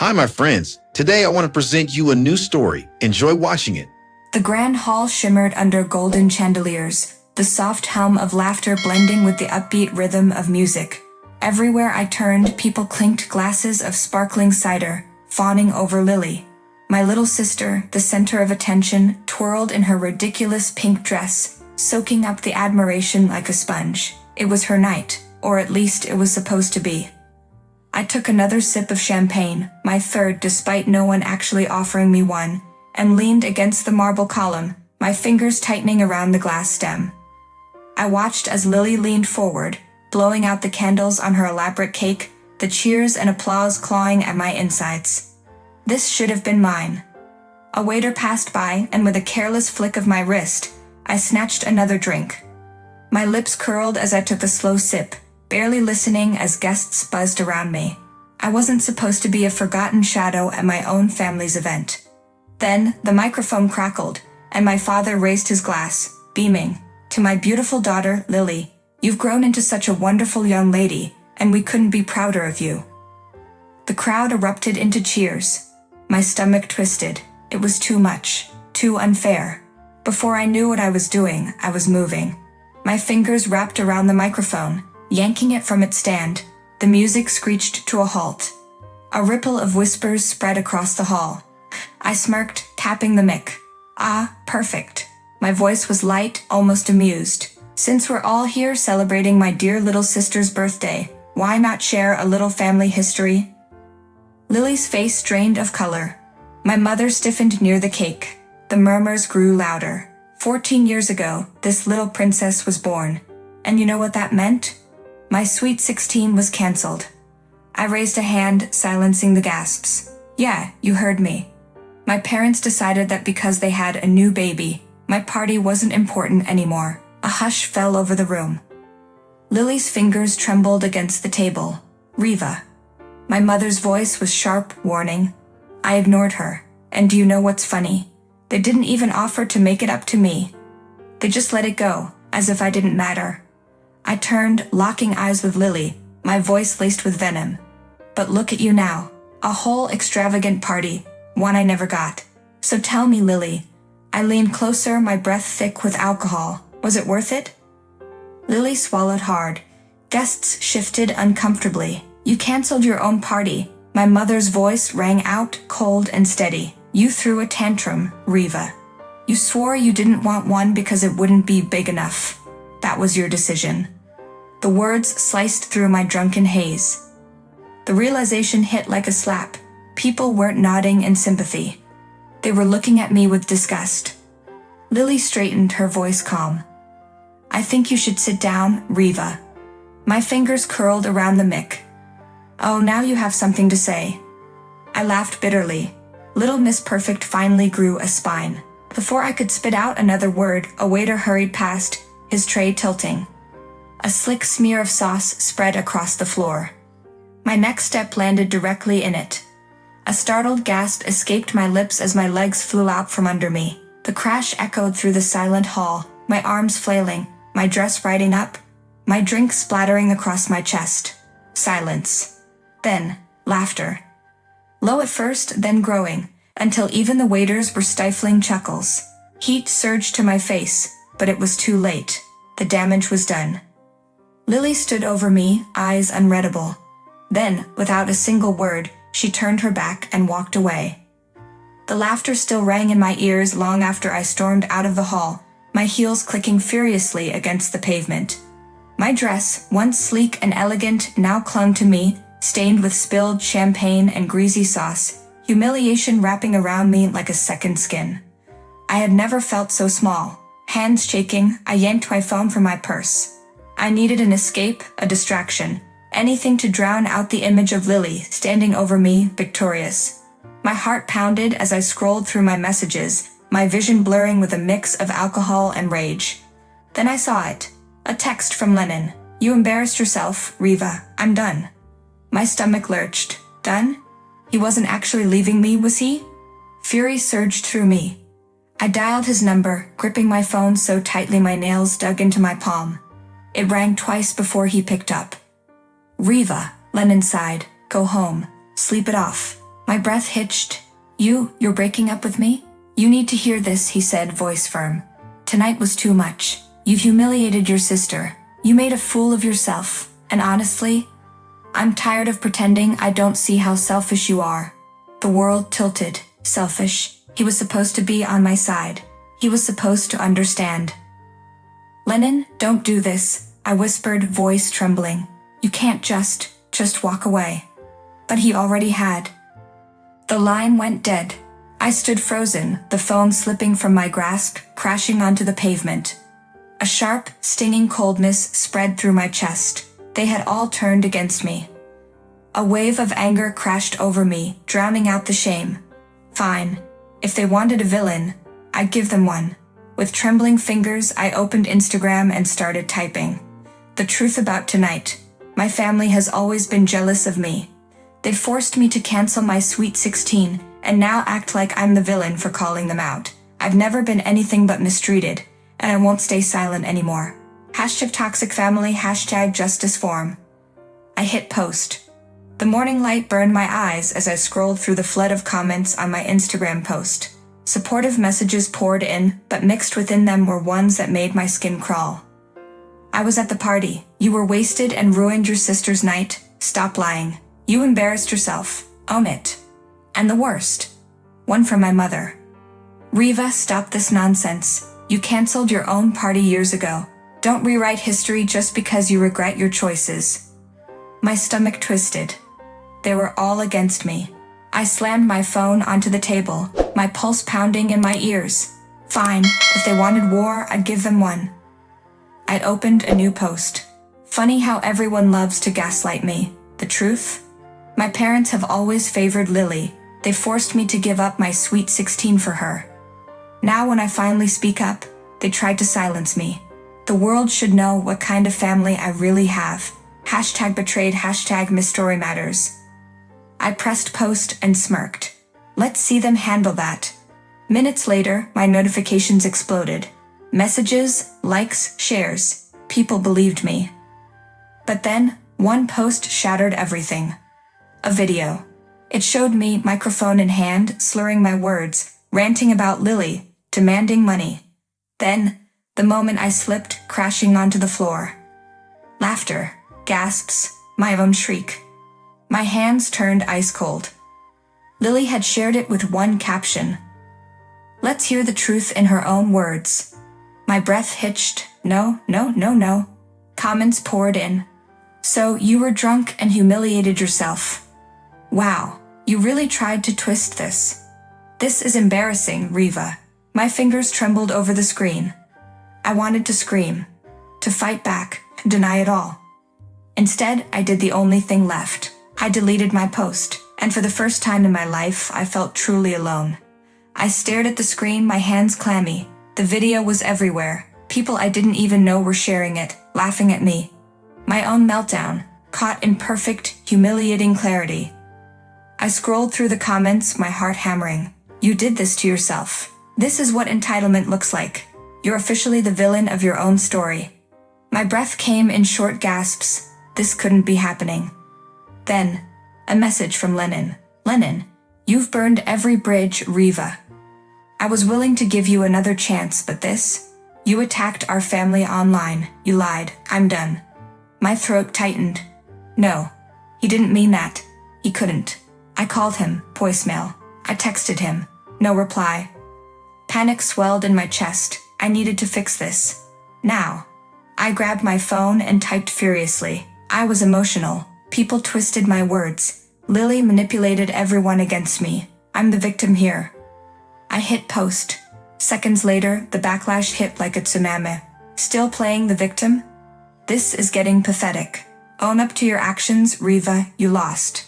Hi, my friends. Today I want to present you a new story. Enjoy watching it. The grand hall shimmered under golden chandeliers, the soft hum of laughter blending with the upbeat rhythm of music. Everywhere I turned, people clinked glasses of sparkling cider, fawning over Lily. My little sister, the center of attention, twirled in her ridiculous pink dress, soaking up the admiration like a sponge. It was her night, or at least it was supposed to be. I took another sip of champagne, my third despite no one actually offering me one, and leaned against the marble column, my fingers tightening around the glass stem. I watched as Lily leaned forward, blowing out the candles on her elaborate cake, the cheers and applause clawing at my insides. This should have been mine. A waiter passed by, and with a careless flick of my wrist, I snatched another drink. My lips curled as I took a slow sip, barely listening as guests buzzed around me. I wasn't supposed to be a forgotten shadow at my own family's event. Then, the microphone crackled, and my father raised his glass, beaming. "To my beautiful daughter, Lily, you've grown into such a wonderful young lady, and we couldn't be prouder of you." The crowd erupted into cheers. My stomach twisted. It was too much, too unfair. Before I knew what I was doing, I was moving. My fingers wrapped around the microphone, yanking it from its stand. The music screeched to a halt. A ripple of whispers spread across the hall. I smirked, tapping the mic. "Ah, perfect." My voice was light, almost amused. "Since we're all here celebrating my dear little sister's birthday, why not share a little family history?" Lily's face drained of color. My mother stiffened near the cake. The murmurs grew louder. 14 years ago, this little princess was born. And you know what that meant? My sweet 16 was cancelled. I raised a hand, silencing the gasps. "Yeah, you heard me." My parents decided that because they had a new baby, my party wasn't important anymore. A hush fell over the room. Lily's fingers trembled against the table. "Riva." My mother's voice was sharp, warning. I ignored her. And do you know what's funny? They didn't even offer to make it up to me. They just let it go, as if I didn't matter. I turned, locking eyes with Lily, my voice laced with venom. "But look at you now. A whole extravagant party, one I never got. So tell me, Lily." I leaned closer, my breath thick with alcohol. "Was it worth it?" Lily swallowed hard. Guests shifted uncomfortably. "You canceled your own party." My mother's voice rang out, cold and steady. "You threw a tantrum, Riva. You swore you didn't want one because it wouldn't be big enough. That was your decision." The words sliced through my drunken haze. The realization hit like a slap. People weren't nodding in sympathy. They were looking at me with disgust. Lily straightened, her voice calm. "I think you should sit down, Riva." My fingers curled around the mic. "Oh, now you have something to say." I laughed bitterly. Little Miss Perfect finally grew a spine. Before I could spit out another word, a waiter hurried past, his tray tilting. A slick smear of sauce spread across the floor. My next step landed directly in it. A startled gasp escaped my lips as my legs flew out from under me. The crash echoed through the silent hall, my arms flailing, my dress riding up, my drink splattering across my chest. Silence. Then, laughter. Low at first, then growing, until even the waiters were stifling chuckles. Heat surged to my face, but it was too late. The damage was done. Lily stood over me, eyes unreadable. Then, without a single word, she turned her back and walked away. The laughter still rang in my ears long after I stormed out of the hall, my heels clicking furiously against the pavement. My dress, once sleek and elegant, now clung to me, stained with spilled champagne and greasy sauce, humiliation wrapping around me like a second skin. I had never felt so small. Hands shaking, I yanked my phone from my purse. I needed an escape, a distraction, anything to drown out the image of Lily standing over me, victorious. My heart pounded as I scrolled through my messages, my vision blurring with a mix of alcohol and rage. Then I saw it. A text from Lennon. "You embarrassed yourself, Riva. I'm done." My stomach lurched. Done? He wasn't actually leaving me, was he? Fury surged through me. I dialed his number, gripping my phone so tightly my nails dug into my palm. It rang twice before he picked up. "Riva," Lennon sighed. "Go home. Sleep it off." My breath hitched. You're breaking up with me? You need to hear this, he said, voice firm. Tonight was too much. You've humiliated your sister. You made a fool of yourself. And honestly, I'm tired of pretending I don't see how selfish you are. The world tilted. Selfish. He was supposed to be on my side. He was supposed to understand. Lennon, don't do this, I whispered, voice trembling. You can't just walk away. But he already had. The line went dead. I stood frozen, the phone slipping from my grasp, crashing onto the pavement. A sharp, stinging coldness spread through my chest. They had all turned against me. A wave of anger crashed over me, drowning out the shame. Fine. If they wanted a villain, I'd give them one. With trembling fingers, I opened Instagram and started typing. The truth about tonight. My family has always been jealous of me. They forced me to cancel my Sweet 16, and now act like I'm the villain for calling them out. I've never been anything but mistreated, and I won't stay silent anymore. #ToxicFamily, #JusticeForm. I hit post. The morning light burned my eyes as I scrolled through the flood of comments on my Instagram post. Supportive messages poured in, but mixed within them were ones that made my skin crawl. I was at the party. You were wasted and ruined your sister's night. Stop lying. You embarrassed yourself. Own it. And the worst. One from my mother. Riva, stop this nonsense. You canceled your own party years ago. Don't rewrite history just because you regret your choices. My stomach twisted. They were all against me. I slammed my phone onto the table, my pulse pounding in my ears. Fine, if they wanted war, I'd give them one. I'd opened a new post. Funny how everyone loves to gaslight me. The truth? My parents have always favored Lily. They forced me to give up my Sweet 16 for her. Now when I finally speak up, they tried to silence me. The world should know what kind of family I really have. #betrayed, #MissStoryMatters. I pressed post and smirked. Let's see them handle that. Minutes later, my notifications exploded. Messages, likes, shares. People believed me. But then, one post shattered everything. A video. It showed me, microphone in hand, slurring my words, ranting about Lily, demanding money. Then, the moment I slipped, crashing onto the floor. Laughter, gasps, my own shriek. My hands turned ice cold. Lily had shared it with one caption. Let's hear the truth in her own words. My breath hitched. No. Comments poured in. So you were drunk and humiliated yourself. Wow, you really tried to twist this. This is embarrassing, Riva. My fingers trembled over the screen. I wanted to scream, to fight back, deny it all. Instead, I did the only thing left. I deleted my post, and for the first time in my life, I felt truly alone. I stared at the screen, my hands clammy. The video was everywhere. People I didn't even know were sharing it, laughing at me. My own meltdown, caught in perfect, humiliating clarity. I scrolled through the comments, my heart hammering. You did this to yourself. This is what entitlement looks like. You're officially the villain of your own story. My breath came in short gasps. This couldn't be happening. Then, a message from Lennon. Lennon, you've burned every bridge, Riva. I was willing to give you another chance, but this? You attacked our family online. You lied. I'm done. My throat tightened. No, he didn't mean that. He couldn't. I called him, voicemail. I texted him. No reply. Panic swelled in my chest. I needed to fix this. Now. I grabbed my phone and typed furiously. I was emotional. People twisted my words. Lily manipulated everyone against me. I'm the victim here. I hit post. Seconds later, the backlash hit like a tsunami. Still playing the victim? This is getting pathetic. Own up to your actions, Riva, you lost.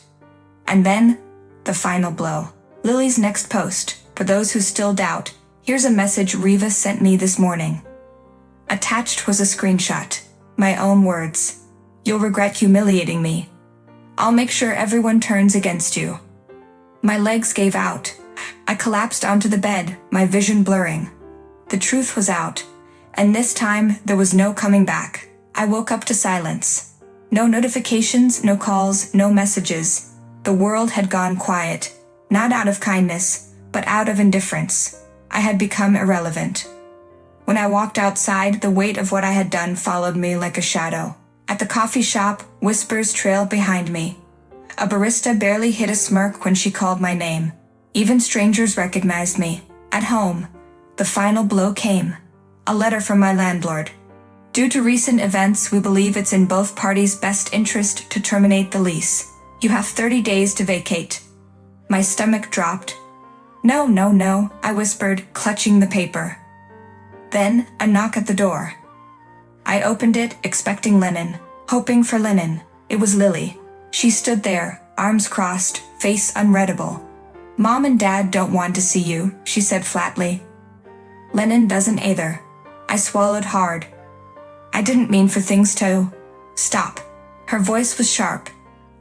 And then, the final blow. Lily's next post. For those who still doubt, here's a message Riva sent me this morning. Attached was a screenshot. My own words. You'll regret humiliating me. I'll make sure everyone turns against you. My legs gave out. I collapsed onto the bed, my vision blurring. The truth was out, and this time there was no coming back. I woke up to silence. No notifications, no calls, no messages. The world had gone quiet, Not out of kindness, but out of indifference. I had become irrelevant. When I walked outside, the weight of what I had done followed me like a shadow. At the coffee shop, whispers trailed behind me. A barista barely hid a smirk when she called my name. Even strangers recognized me. At home, the final blow came. A letter from my landlord. Due to recent events, we believe it's in both parties' best interest to terminate the lease. You have 30 days to vacate. My stomach dropped. No, no, no, I whispered, clutching the paper. Then, a knock at the door. I opened it, expecting Lennon, hoping for Lennon. It was Lily. She stood there, arms crossed, face unreadable. Mom and Dad don't want to see you, she said flatly. Lennon doesn't either. I swallowed hard. I didn't mean for things to stop. Her voice was sharp.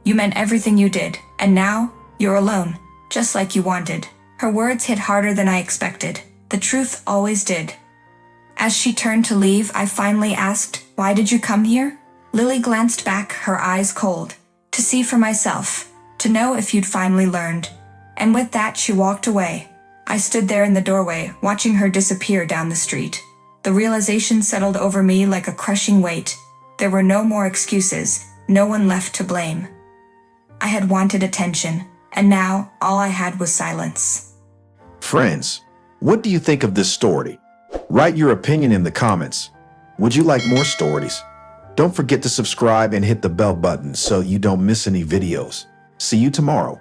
You meant everything you did, and now, you're alone, just like you wanted. Her words hit harder than I expected. The truth always did. As she turned to leave, I finally asked, "Why did you come here?" Lily glanced back, her eyes cold. "To see for myself. To know if you'd finally learned." And with that, she walked away. I stood there in the doorway, watching her disappear down the street. The realization settled over me like a crushing weight. There were no more excuses, no one left to blame. I had wanted attention, and now all I had was silence. Friends, what do you think of this story? Write your opinion in the comments. Would you like more stories? Don't forget to subscribe and hit the bell button so you don't miss any videos. See you tomorrow.